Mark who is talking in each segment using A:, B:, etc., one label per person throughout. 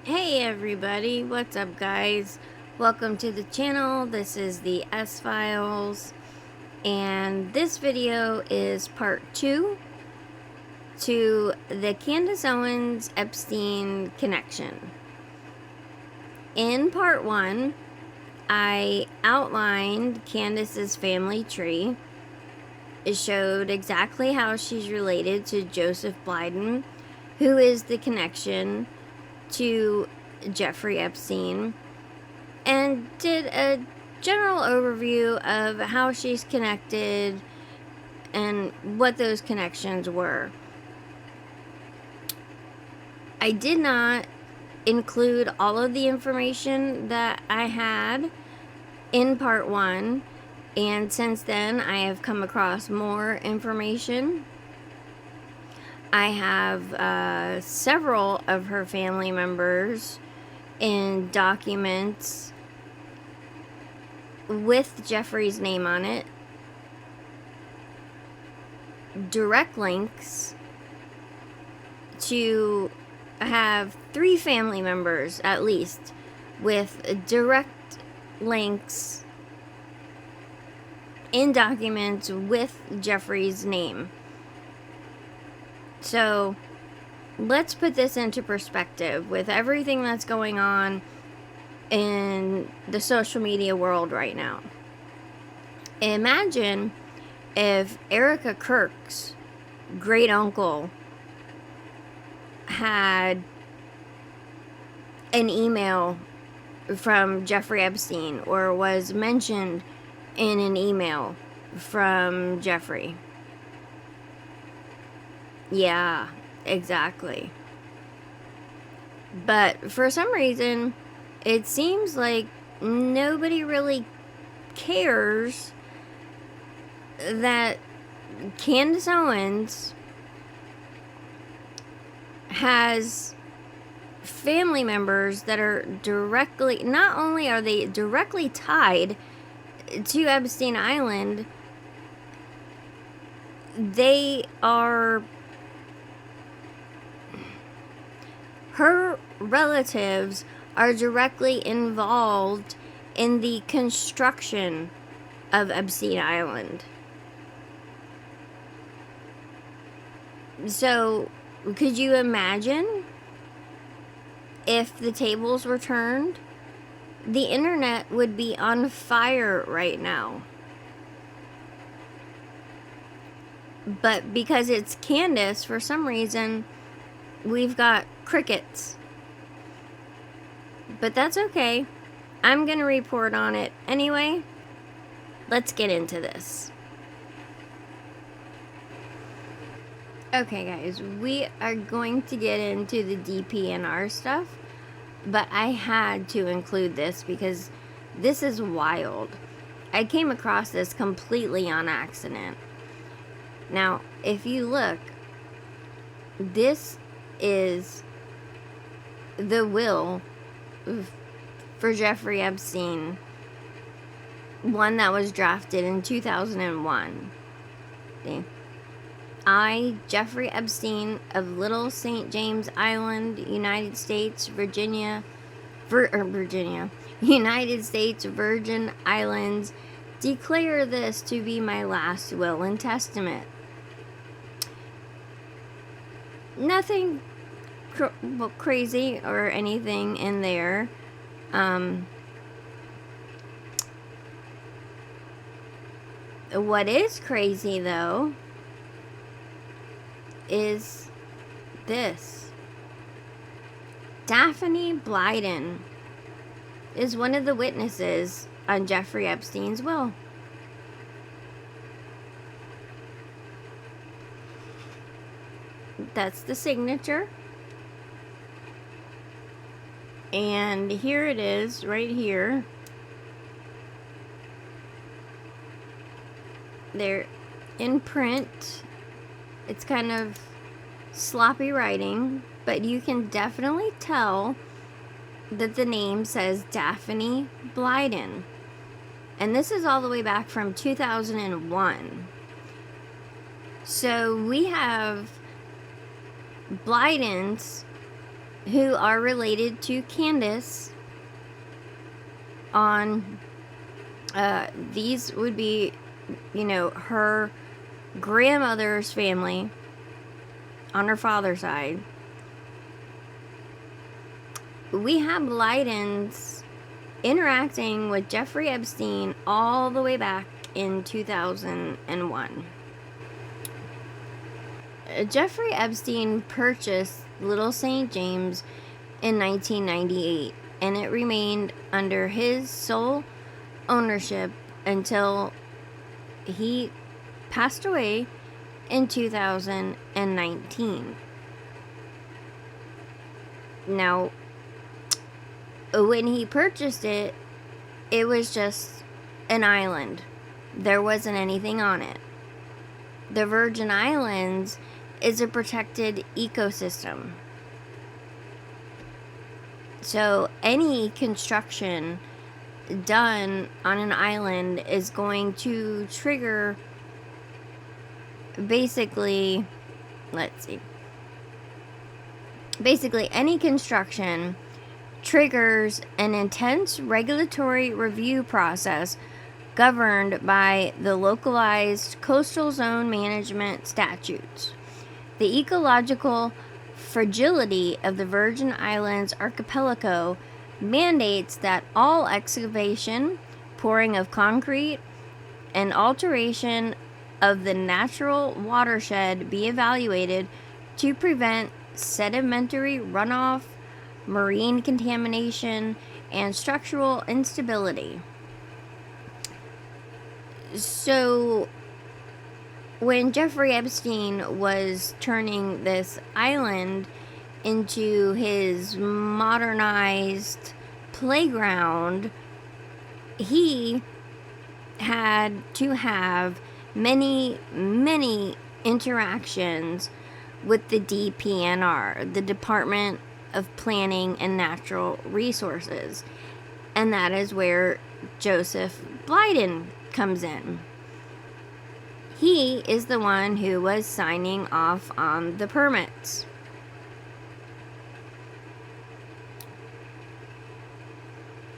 A: Hey everybody, what's up guys? Welcome to the channel. This is the S-Files, and this video is part 2 to the Candace Owens Epstein connection. In part 1, I outlined Candace's family tree. It showed exactly how she's related to Joseph Biden, who is the connection to Jeffrey Epstein, and did a general overview of how she's connected and what those connections were. I did not include all of the information that I had in part 1, and since then I have come across more information. I have several of her family members in documents with Jeffrey's name on it, direct links to have 3 family members at least with direct links in documents with Jeffrey's name. So let's put this into perspective with everything that's going on in the social media world right now. Imagine if Erika Kirk's great uncle had an email from Jeffrey Epstein, or was mentioned in an email from Jeffrey. Yeah, exactly. But for some reason, it seems like nobody really cares that Candace Owens has family members that are directly, not only are they directly tied to Epstein Island, they are, her relatives are directly involved in the construction of Epstein Island. So, could you imagine if the tables were turned? The internet would be on fire right now. But because it's Candace, for some reason, we've got crickets. But that's okay. I'm gonna report on it anyway. Let's get into this. Okay guys, we are going to get into the DPNR stuff, but I had to include this because this is wild. I came across this completely on accident. Now, if you look, this is the will for Jeffrey Epstein, one that was drafted in 2001. See? I, Jeffrey Epstein of Little St. James Island, United States, United States Virgin Islands, declare this to be my last will and testament. Nothing crazy or anything in there. What is crazy though is this. Daphne Blyden is one of the witnesses on Jeffrey Epstein's will. That's the signature. And here it is, right here. They're in print. It's kind of sloppy writing, but you can definitely tell that the name says Daphne Blyden. And this is all the way back from 2001. So we have Blyden's who are related to Candace on, these would be, her grandmother's family on her father's side. We have Leidens interacting with Jeffrey Epstein all the way back in 2001. Jeffrey Epstein purchased Little St. James in 1998, and it remained under his sole ownership until he passed away in 2019. Now, when he purchased it, it was just an island. There wasn't anything on it. The Virgin Islands is a protected ecosystem. So any construction done on an island is going to trigger, basically any construction triggers an intense regulatory review process governed by the localized coastal zone management statutes. The ecological fragility of the Virgin Islands archipelago mandates that all excavation, pouring of concrete, and alteration of the natural watershed be evaluated to prevent sedimentary runoff, marine contamination, and structural instability. So, when Jeffrey Epstein was turning this island into his modernized playground, he had to have many, many interactions with the DPNR, the Department of Planning and Natural Resources. And that is where Joseph Blyden comes in. He is the one who was signing off on the permits.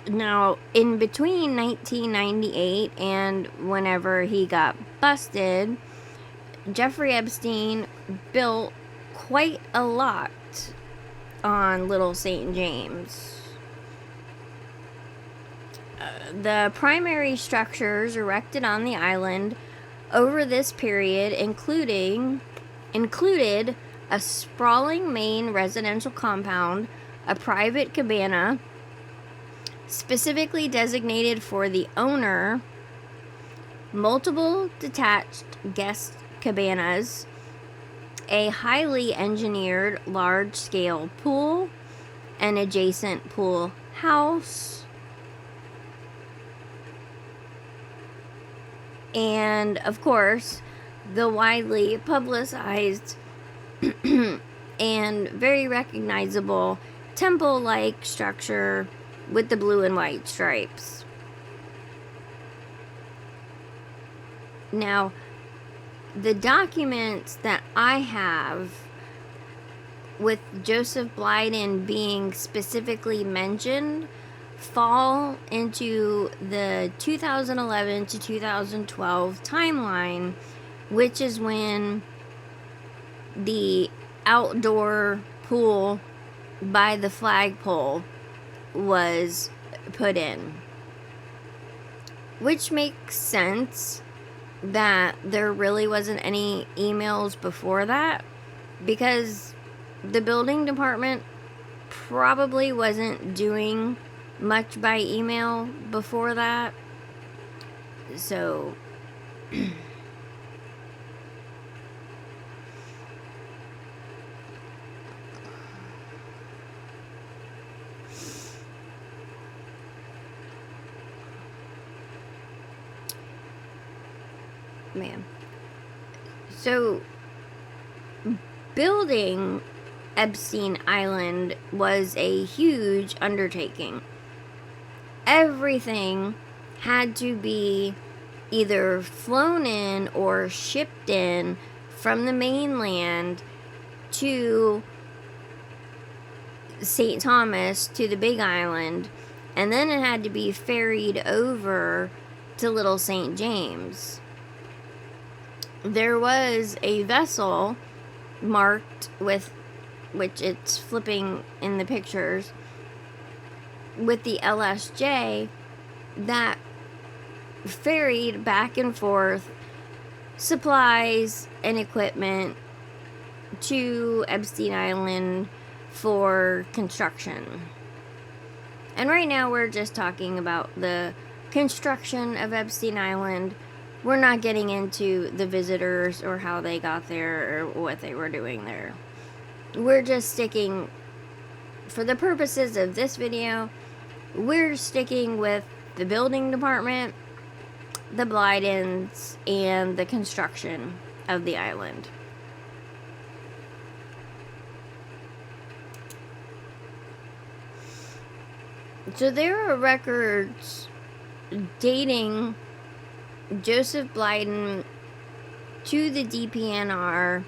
A: Now, in between 1998 and whenever he got busted, Jeffrey Epstein built quite a lot on Little St. James. The primary structures erected on the island over this period included a sprawling main residential compound, a private cabana specifically designated for the owner, multiple detached guest cabanas, a highly engineered large-scale pool, an adjacent pool house, and of course the widely publicized and very recognizable temple-like structure with the blue and white stripes. Now, the documents that I have with Joseph Blyden being specifically mentioned fall into the 2011 to 2012 timeline, which is when the outdoor pool by the flagpole was put in. Which makes sense that there really wasn't any emails before that, because the building department probably wasn't doing much by email before that. So man. So building Epstein Island was a huge undertaking. Everything had to be either flown in or shipped in from the mainland to St. Thomas to the Big Island, and then it had to be ferried over to Little St. James. There was a vessel marked with, which it's flipping in the pictures, with the LSJ that ferried back and forth supplies and equipment to Epstein Island for construction. And right now we're just talking about the construction of Epstein Island. We're not getting into the visitors or how they got there or what they were doing there. We're just sticking, for the purposes of this video, we're sticking with the building department, the Blydens, and the construction of the island. So there are records dating Joseph Blyden to the DPNR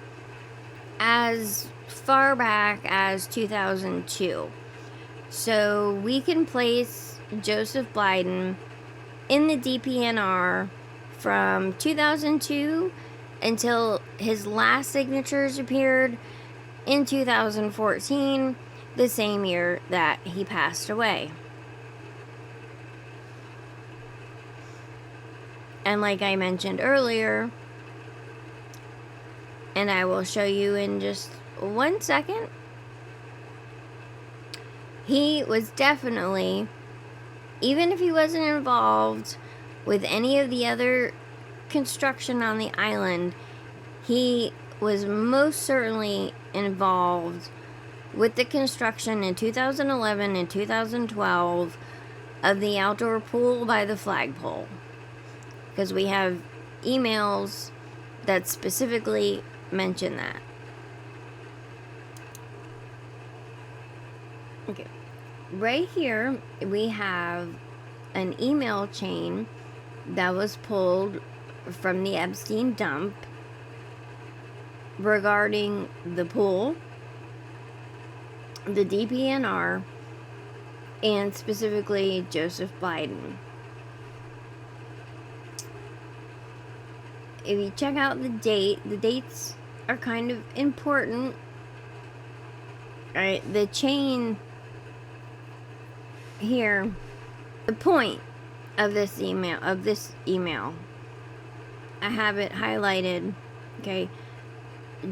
A: as far back as 2002. So we can place Joseph Blyden in the DPNR from 2002 until his last signatures appeared in 2014, the same year that he passed away. And like I mentioned earlier, and I will show you in just 1 second, he was definitely, even if he wasn't involved with any of the other construction on the island, he was most certainly involved with the construction in 2011 and 2012 of the outdoor pool by the flagpole. Because we have emails that specifically mention that. Okay. Right here, we have an email chain that was pulled from the Epstein dump regarding the pool, the DPNR, and specifically Joseph Blyden. If you check out the date, the dates are kind of important. Alright, the chain here, the point of this email, I have it highlighted. Okay.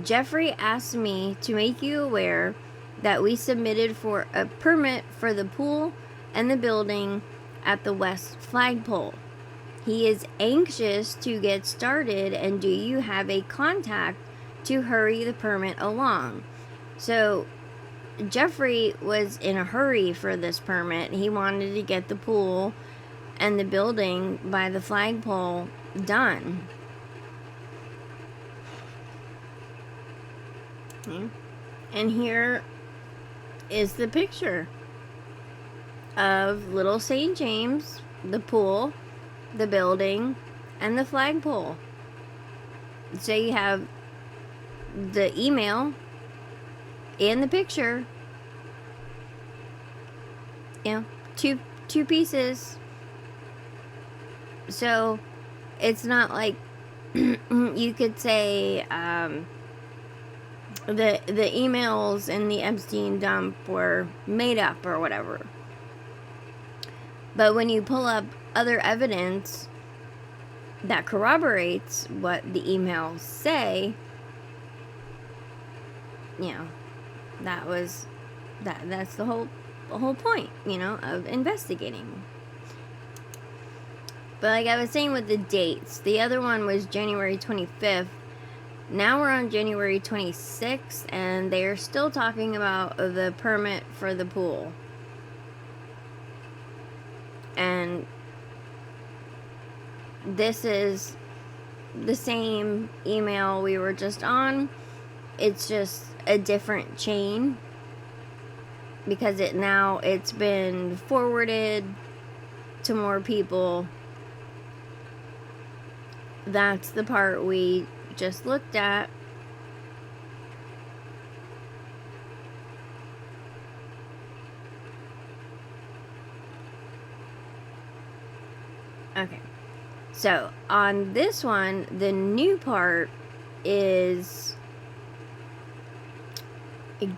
A: Jeffrey asked me to make you aware that we submitted for a permit for the pool and the building at the West Flagpole. He is anxious to get started, and do you have a contact to hurry the permit along? So Jeffrey was in a hurry for this permit. He wanted to get the pool and the building by the flagpole done. Okay. And here is the picture of Little St. James, the pool, the building, and the flagpole. So you have the email and the picture. You know, two pieces. So it's not like you could say the emails in the Epstein dump were made up or whatever. But when you pull up other evidence that corroborates what the emails say, you know, that's the whole point, you know, of investigating. But like I was saying with the dates, the other one was January 25th. Now we're on January 26th, and they are still talking about the permit for the pool. And this is the same email we were just on. It's just a different chain because it's been forwarded to more people. That's the part we just looked at. Okay. So, on this one, the new part is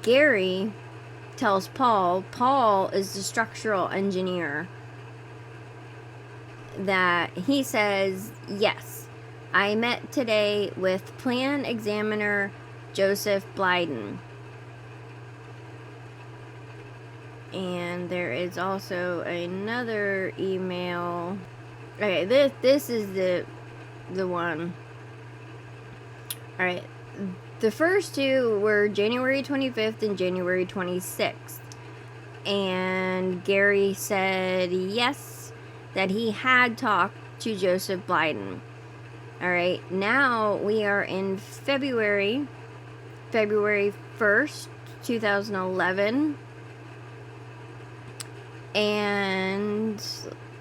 A: Gary tells Paul is the structural engineer, that he says, yes, I met today with plan examiner Joseph Blyden. And there is also another email. Okay, this is the one. All right. The first two were January 25th and January 26th. And Gary said yes, that he had talked to Joseph Blyden. All right. Now we are in February 1st, 2011. And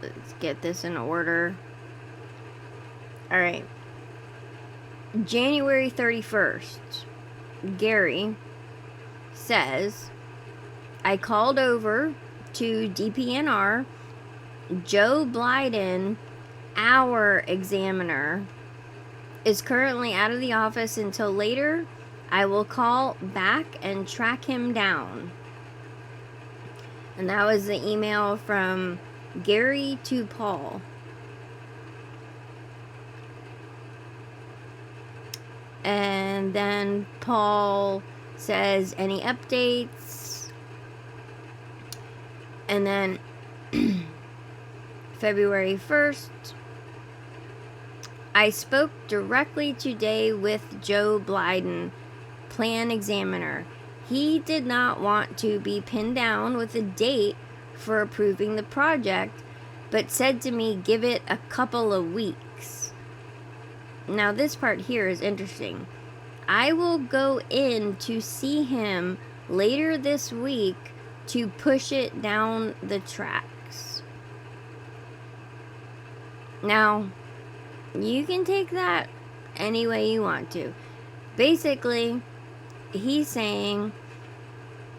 A: let's get this in order. All right. January 31st, Gary says, I called over to DPNR. Joe Blyden, our examiner, is currently out of the office until later. I will call back and track him down. And that was the email from Gary to Paul. And then Paul says, any updates? And then February 1st, I spoke directly today with Joe Blyden, plan examiner. He did not want to be pinned down with a date for approving the project, but said to me, give it a couple of weeks. Now this part here is interesting. I will go in to see him later this week to push it down the tracks. Now, you can take that any way you want to. Basically, he's saying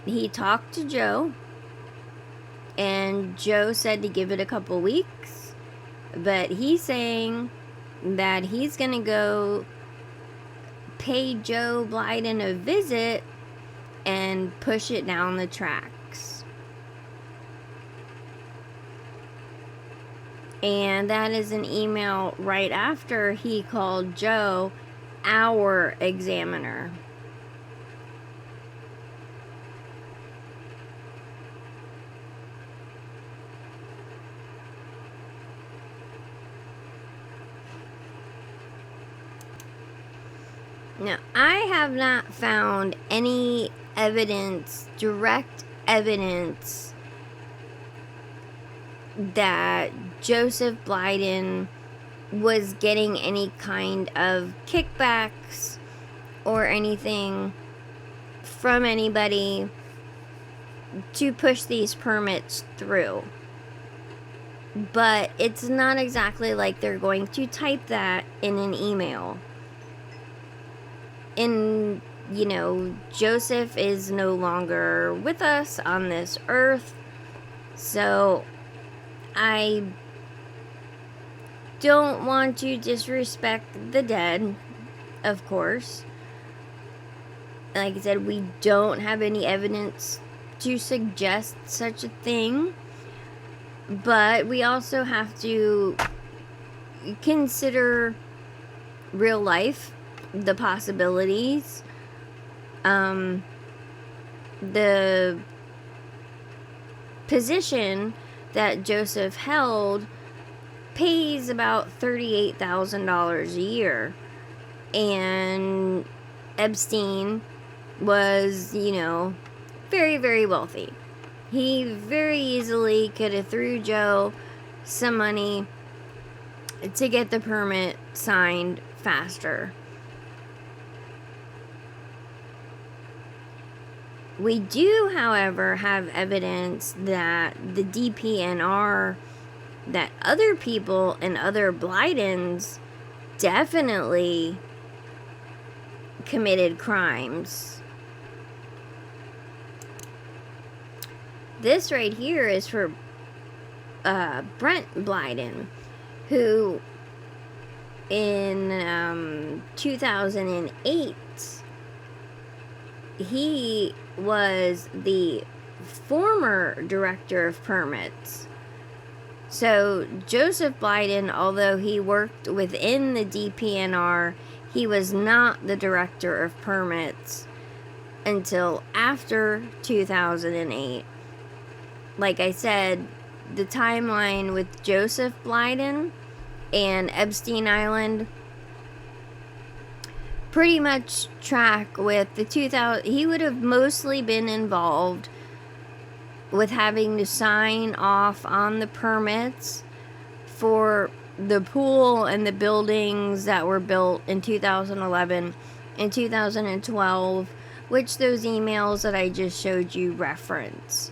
A: he talked to Joe, and Joe said to give it a couple weeks, but he's saying that he's gonna go pay Joe Blyden a visit and push it down the tracks. And that is an email right after he called Joe our examiner. Now, I have not found any evidence, direct evidence, that Joseph Blyden was getting any kind of kickbacks or anything from anybody to push these permits through. But it's not exactly like they're going to type that in an email. And, you know, Joseph is no longer with us on this earth, so I don't want to disrespect the dead, of course. Like I said, we don't have any evidence to suggest such a thing, but we also have to consider real life, the possibilities, the position that Joseph held pays about $38,000 a year, and Epstein was, you know, very, very wealthy. He very easily could have threw Joe some money to get the permit signed faster. We do, however, have evidence that the DPNR, that other people and other Blydens definitely committed crimes. This right here is for Brent Blyden. who in 2008, he was the former director of permits. So Joseph Biden, although he worked within the DPNR, he was not the director of permits until after 2008. Like I said, the timeline with Joseph Biden and Epstein Island pretty much track with the 2000. He would have mostly been involved with having to sign off on the permits for the pool and the buildings that were built in 2011 and 2012, which those emails that I just showed you reference.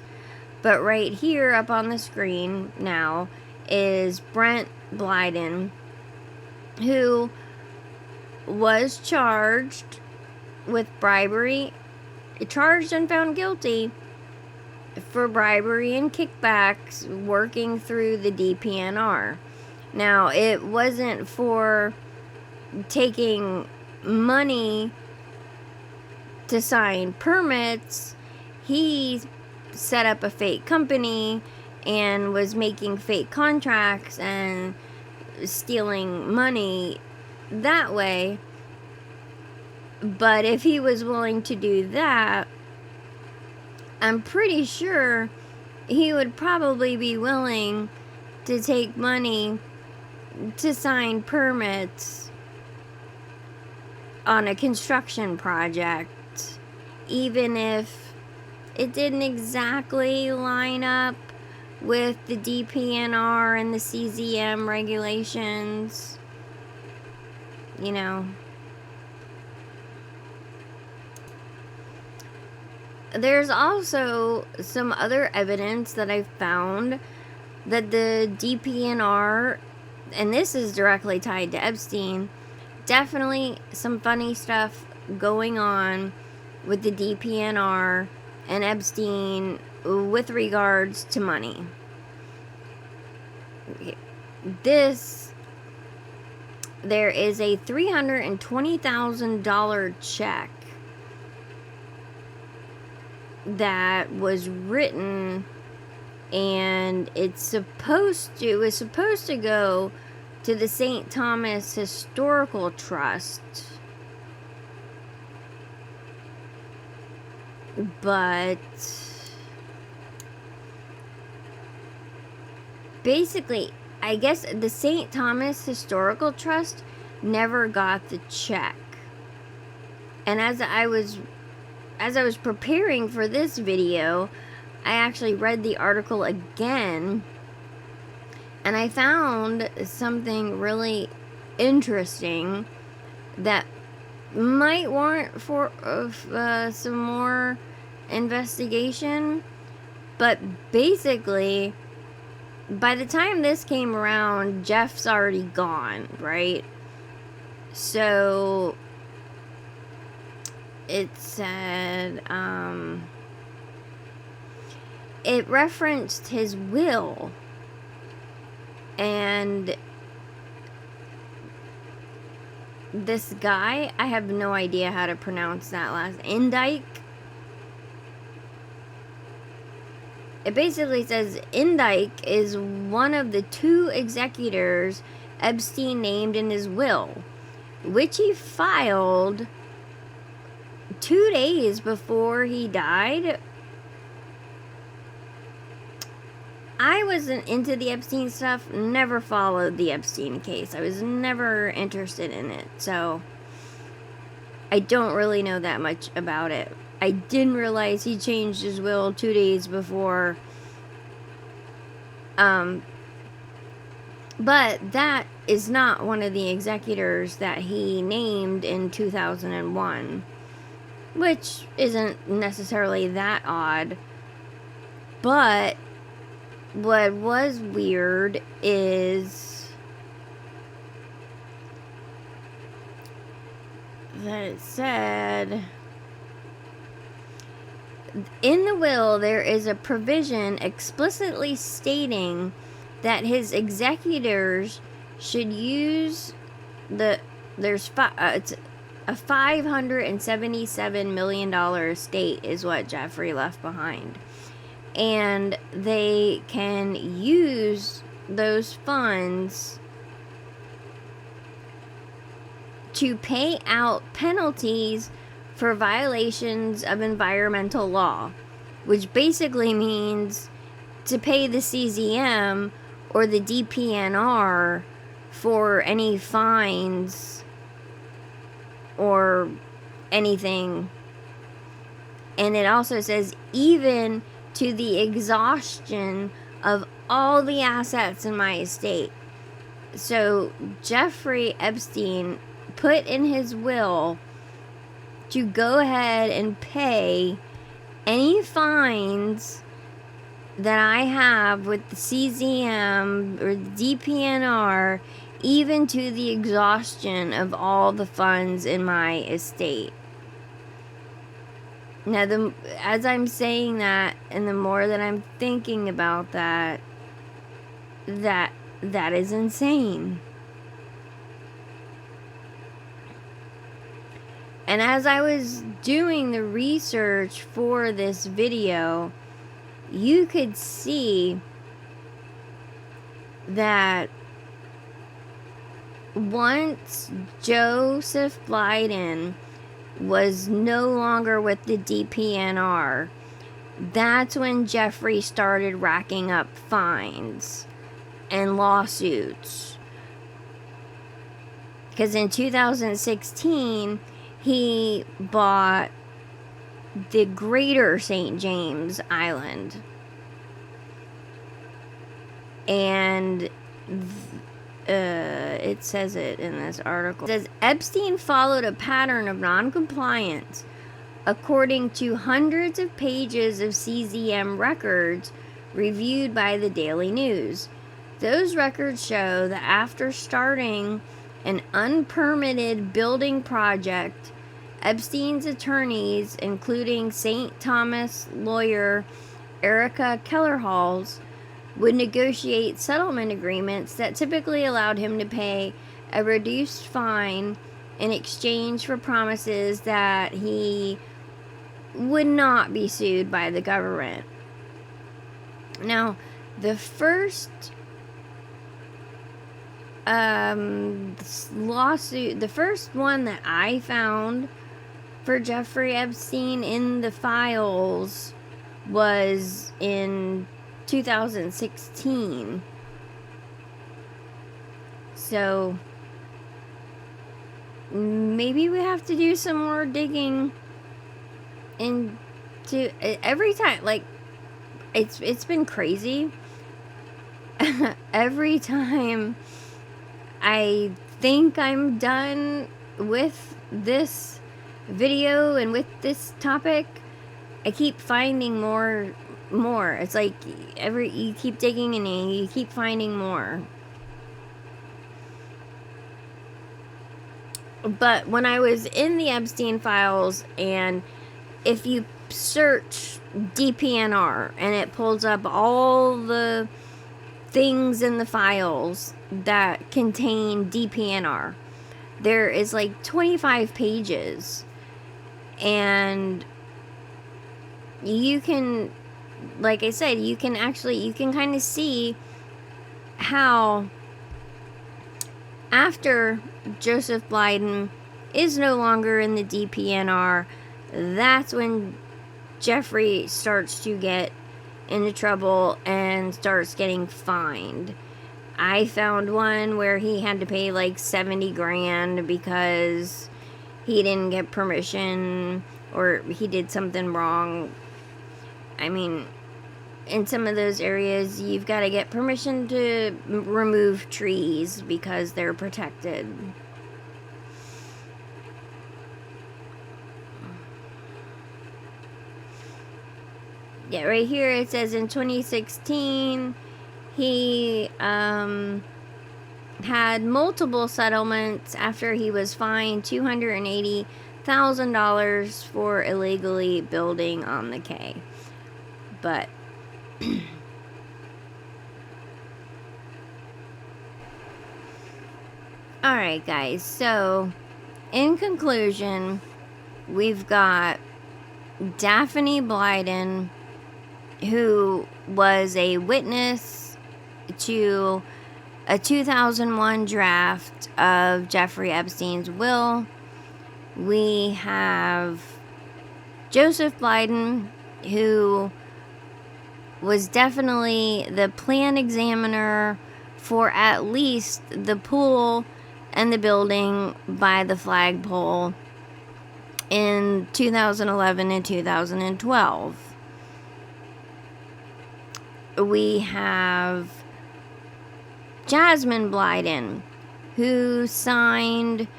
A: But right here up on the screen now is Brent Blyden, who was charged with bribery, charged and found guilty for bribery and kickbacks working through the DPNR. Now, it wasn't for taking money to sign permits. He set up a fake company and was making fake contracts and stealing money that way. But if he was willing to do that, I'm pretty sure he would probably be willing to take money to sign permits on a construction project, even if it didn't exactly line up with the DPNR and the CZM regulations, you know. There's also some other evidence that I found that the DPNR, and this is directly tied to Epstein, definitely some funny stuff going on with the DPNR and Epstein with regards to money. There is a $320,000 check that was written, and it was supposed to go to the St. Thomas Historical Trust, but basically, I guess the St. Thomas Historical Trust never got the check. And as I was preparing for this video, I actually read the article again, and I found something really interesting that might warrant for some more investigation. But basically, by the time this came around, Jeff's already gone, right? So it said, it referenced his will, and this guy, I have no idea how to pronounce that last, Indike. It basically says Indike is one of the 2 executors Epstein named in his will, which he filed 2 days before he died. I wasn't into the Epstein stuff, never followed the Epstein case. I was never interested in it, so I don't really know that much about it. I didn't realize he changed his will 2 days before. But that is not one of the executors that he named in 2001, which isn't necessarily that odd. But what was weird is that it said, in the will, there is a provision explicitly stating that his executors should use it's a $577 million estate is what Jeffrey left behind. And they can use those funds to pay out penalties for violations of environmental law, which basically means to pay the CZM or the DPNR for any fines or anything. And it also says even to the exhaustion of all the assets in my estate. So Jeffrey Epstein put in his will to go ahead and pay any fines that I have with the CZM or the DPNR, even to the exhaustion of all the funds in my estate. Now, as I'm saying that, and the more that I'm thinking about that is insane. And as I was doing the research for this video, you could see that once Joseph Biden was no longer with the DPNR, that's when Jeffrey started racking up fines and lawsuits. Because in 2016, he bought the Greater St. James Island. And it says it in this article. It says Epstein followed a pattern of non-compliance according to hundreds of pages of CZM records reviewed by the Daily News. Those records show that after starting an unpermitted building project, Epstein's attorneys, including St. Thomas lawyer Erika Kirk, would negotiate settlement agreements that typically allowed him to pay a reduced fine in exchange for promises that he would not be sued by the government. Now, the first lawsuit, the first one that I found for Jeffrey Epstein in the files was in 2016. So maybe we have to do some more digging into every time. Like, it's been crazy. Every time I think I'm done with this video and with this topic, I keep finding more. It's like you keep digging and you keep finding more. But when I was in the Epstein files, and if you search DPNR and it pulls up all the things in the files that contain DPNR, there is like 25 pages, and you can, like I said, you can kind of see how after Joseph Biden is no longer in the DPNR, that's when Jeffrey starts to get into trouble and starts getting fined. I found one where he had to pay like 70 grand because he didn't get permission or he did something wrong. I mean, in some of those areas, you've got to get permission to remove trees because they're protected. Yeah, right here it says in 2016, he had multiple settlements after he was fined $280,000 for illegally building on the K. But Alright, guys, so in conclusion, we've got Daphne Blyden, who was a witness to a 2001 draft of Jeffrey Epstein's will. We have Joseph Blyden, who was definitely the plan examiner for at least the pool and the building by the flagpole in 2011 and 2012. We have Jasmine Blyden, who signed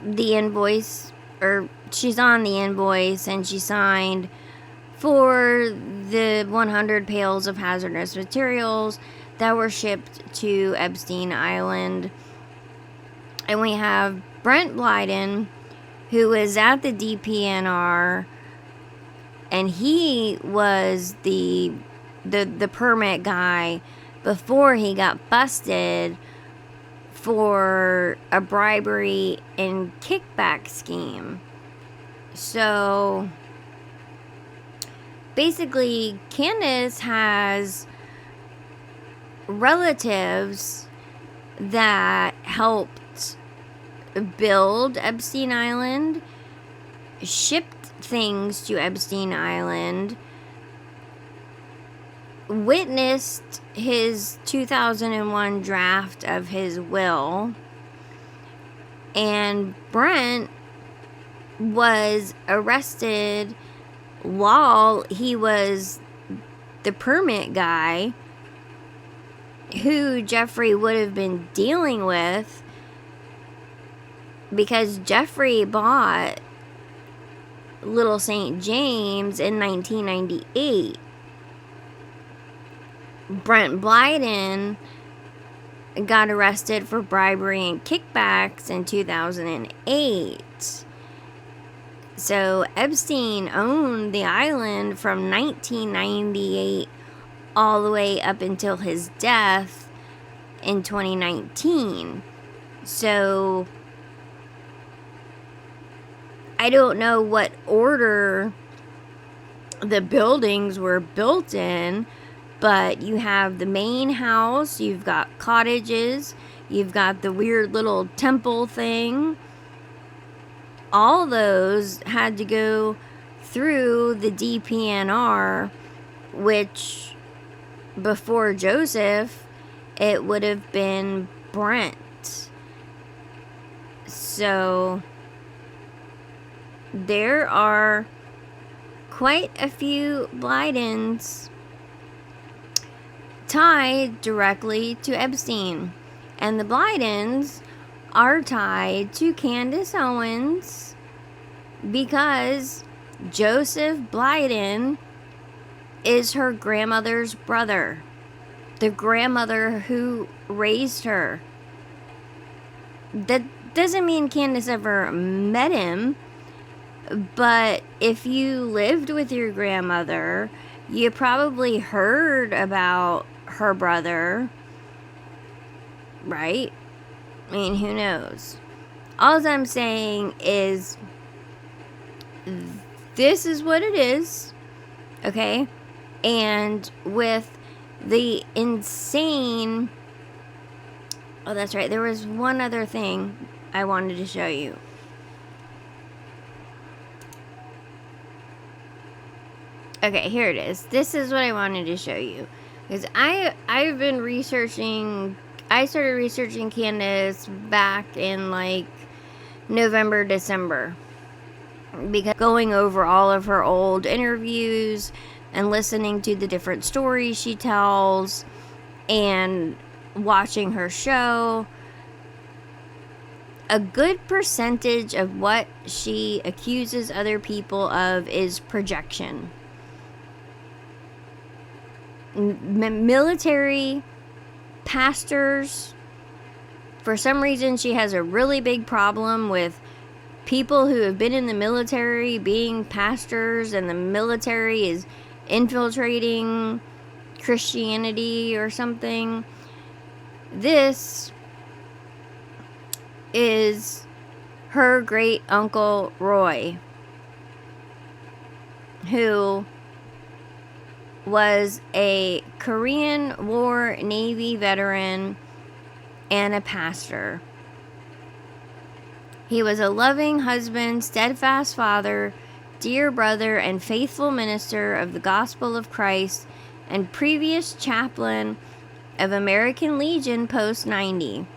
A: the invoice, or she's on the invoice, and she signed for the 100 pails of hazardous materials that were shipped to Epstein Island. And we have Brent Blyden, who is at the DPNR, and he was the permit guy before he got busted for a bribery and kickback scheme. So basically, Candace has relatives that helped build Epstein Island, shipped things to Epstein Island, witnessed his 2001 draft of his will, and Brent was arrested while he was the permit guy who Jeffrey would have been dealing with, because Jeffrey bought Little St. James in 1998. Brent Blyden got arrested for bribery and kickbacks in 2008. So Epstein owned the island from 1998 all the way up until his death in 2019. So I don't know what order the buildings were built in, but you have the main house, you've got cottages, you've got the weird little temple thing. All those had to go through the DPNR, which before Joseph, it would have been Brent. So there are quite a few Blydens tied directly to Epstein. And the Blydens are tied to Candace Owens because Joseph Blyden is her grandmother's brother, the grandmother who raised her. That doesn't mean Candace ever met him, but if you lived with your grandmother, you probably heard about her brother, right? I mean, who knows? All I'm saying is, this is what it is, okay? And with the insane... Oh, that's right. There was one other thing I wanted to show you. Okay, here it is. This is what I wanted to show you. Because I've been researching... I started researching Candace back in, like, November, December. Because going over all of her old interviews and listening to the different stories she tells and watching her show, a good percentage of what she accuses other people of is projection. Military pastors, for some reason she has a really big problem with people who have been in the military being pastors, and the military is infiltrating Christianity or something. This is her great uncle Roy, who was a Korean War Navy veteran and a pastor. He was a loving husband, steadfast father, dear brother, and faithful minister of the gospel of Christ, and previous chaplain of American Legion Post 90.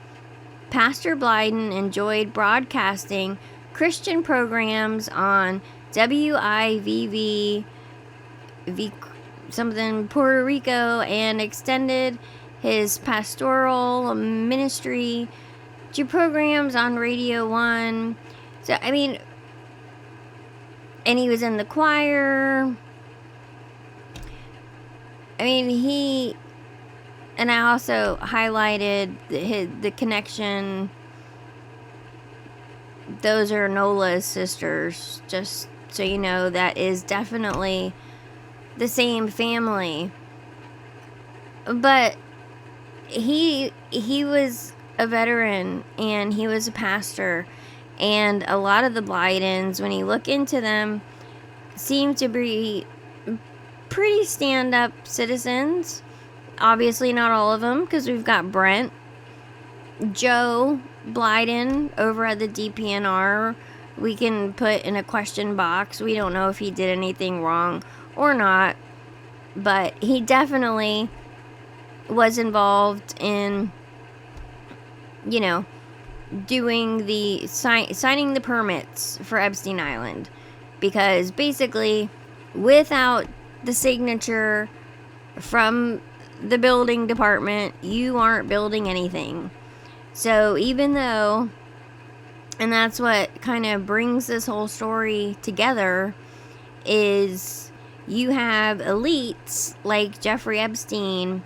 A: Pastor Blyden enjoyed broadcasting Christian programs on WIVV something Puerto Rico, and extended his pastoral ministry to programs on Radio 1. So, I mean, and he was in the choir. I mean, and I also highlighted the connection. Those are Nola's sisters, just so you know. That is definitely the same family. But he was a veteran, and he was a pastor, and a lot of the Blydens, when you look into them, seem to be pretty stand-up citizens. Obviously not all of them, because we've got Brent, Joe Blyden over at the DPNR. We can put in a question box. We don't know if he did anything wrong or not, but he definitely was involved in, you know, doing the signing the permits for Epstein Island, because basically without the signature from the building department, you aren't building anything. So even though, and that's what kind of brings this whole story together, is you have elites like Jeffrey Epstein,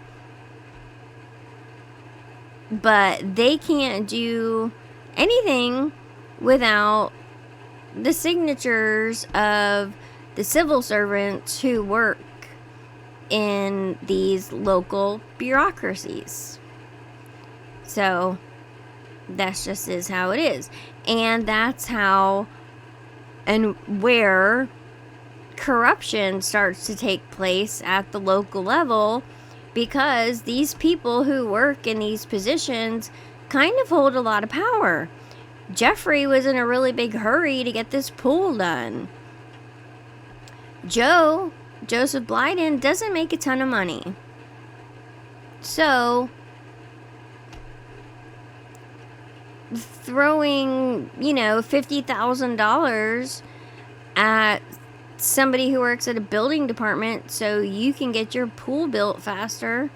A: but they can't do anything without the signatures of the civil servants who work in these local bureaucracies. So that's just is how it is. And that's how and where corruption starts to take place at the local level, because these people who work in these positions kind of hold a lot of power. Jeffrey was in a really big hurry to get this pool done. Joseph Blyden doesn't make a ton of money. So throwing, $50,000 at somebody who works at a building department so you can get your pool built faster,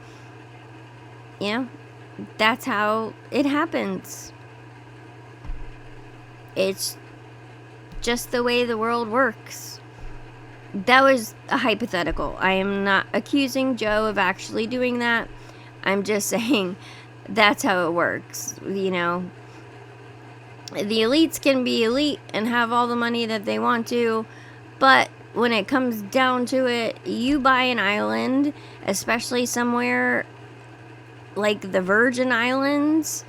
A: that's how it happens. It's just the way the world works. That was a hypothetical. I am not accusing Joe of actually doing that. I'm just saying that's how it works. The elites can be elite and have all the money that they want to, but when it comes down to it, you buy an island, especially somewhere like the Virgin Islands,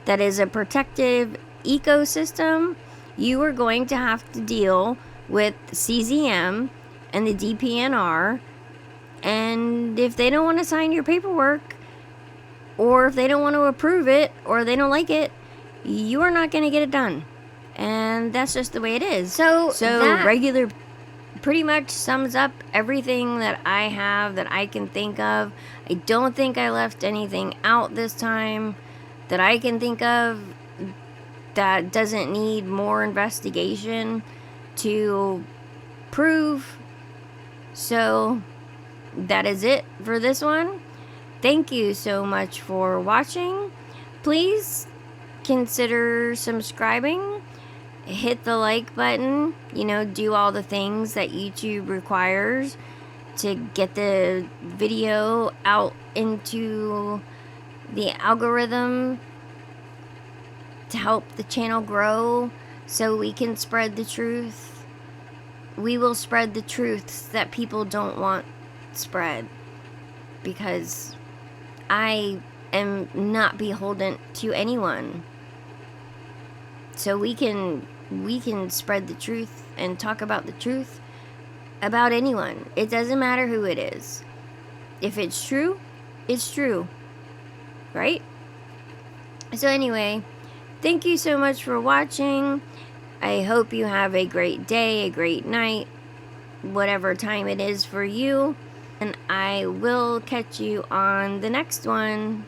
A: that is a protective ecosystem, you are going to have to deal with CZM and the DPNR, and if they don't want to sign your paperwork, or if they don't want to approve it, or they don't like it, you are not going to get it done. And that's just the way it is. So regular pretty much sums up everything that I have that I can think of. I don't think I left anything out this time that I can think of that doesn't need more investigation to prove. So that is it for this one. Thank you so much for watching. Please consider subscribing. Hit the like button. Do all the things that YouTube requires to get the video out into the algorithm, to help the channel grow so we can spread the truth. We will spread the truths that people don't want spread, because I am not beholden to anyone. so we can spread the truth and talk about the truth about anyone. It doesn't matter who it is. If it's true, it's true, right? So anyway, thank you so much for watching. I hope you have a great day, a great night, whatever time it is for you. And I will catch you on the next one.